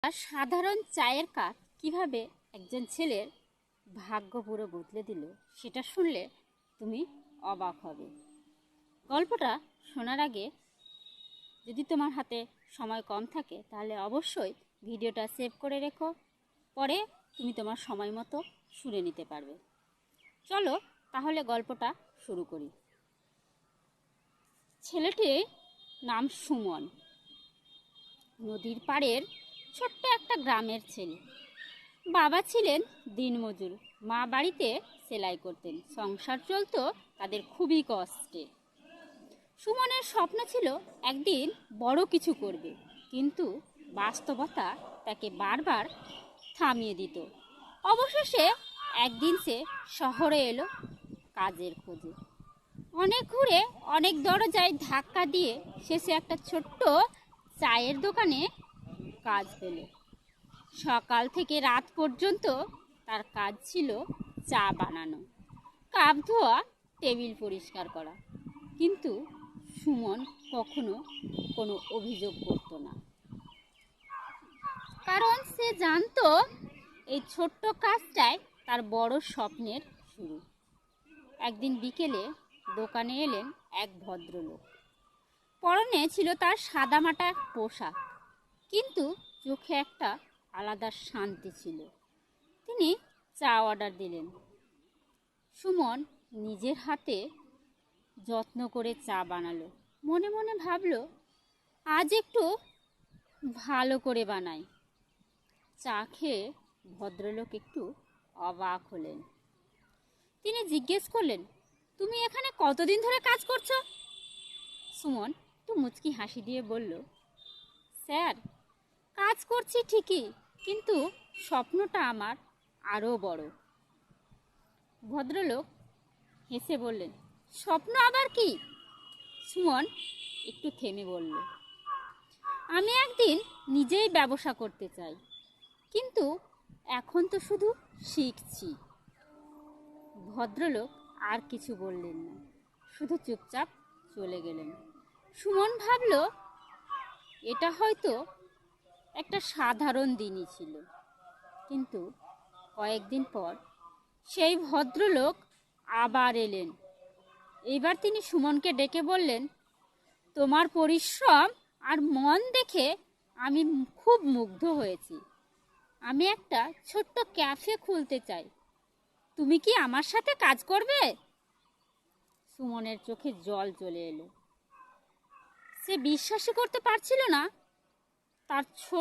আর সাধারণ চায়ের কাপ কিভাবে একজন ছেলের ভাগ্য পুরো বদলে দিল সেটা শুনলে তুমি অবাক হবে। গল্পটা শোনার আগে যদি তোমার হাতে সময় কম থাকে তাহলে অবশ্যই ভিডিওটা সেভ করে রেখো, পরে তুমি তোমার সময় মতো শুনে নিতে পারবে। চলো তাহলে গল্পটা শুরু করি। ছেলেটির নাম সুমন। নদীর পাড়ের ছোট্ট একটা গ্রামের ছেলে। বাবা ছিলেন দিনমজুর, মা বাড়িতে সেলাই করতেন। সংসার চলতো তাদের খুবই কষ্টে। সুমনের স্বপ্ন ছিল একদিন বড় কিছু করবে, কিন্তু বাস্তবতা তাকে বারবার থামিয়ে দিত। অবশেষে একদিন সে শহরে এলো কাজের খোঁজে। অনেক ঘুরে অনেক দরজায় ধাক্কা দিয়ে শেষে একটা ছোট্ট চায়ের দোকানে কাজ পেল। সকাল থেকে রাত পর্যন্ত তার কাজ ছিল চা বানানো, কাপ ধোয়া, টেবিল পরিষ্কার করা। কিন্তু সুমন কখনো কোনো অভিযোগ করত না, কারণ সে জানতো এই ছোট্ট কাজটাই তার বড় স্বপ্নের শুরু। একদিন বিকেলে দোকানে এলেন এক ভদ্রলোক। পরনে ছিল তার সাদামাটা পোশাক, কিন্তু চোখে একটা আলাদা শান্তি ছিল। তিনি চা অর্ডার দিলেন। সুমন নিজের হাতে যত্ন করে চা বানালো। মনে মনে ভাবলো, আজ একটু ভালো করে বানাই। চা খেয়ে ভদ্রলোক একটু অবাক হলেন। তিনি জিজ্ঞেস করলেন, তুমি এখানে কতদিন ধরে কাজ করছো? সুমন একটু মুচকি হাসি দিয়ে বলল, স্যার, কাজ করছি ঠিকই, কিন্তু স্বপ্নটা আমার আরও বড়। ভদ্রলোক হেসে বললেন, স্বপ্ন আবার কি? সুমন একটু থেমে বলল, আমি একদিন নিজেই ব্যবসা করতে চাই, কিন্তু এখন তো শুধু শিখছি। ভদ্রলোক আর কিছু বললেন না, শুধু চুপচাপ চলে গেলেন। সুমন ভাবল, এটা হয়তো একটা সাধারণ দিনই ছিল, কিন্তু কয়েকদিন পর সেই ভদ্রলোক আবার এলেন। এইবার তিনি সুমনকে ডেকে বললেন, তোমার পরিশ্রম আর মন দেখে আমি খুব মুগ্ধ হয়েছি। আমি একটা ছোট্ট ক্যাফে খুলতে চাই, তুমি কি আমার সাথে কাজ করবে? সুমনের চোখে জল চলে এলো। সে বিশ্বাসই করতে পারছিল না তার ছোট্ট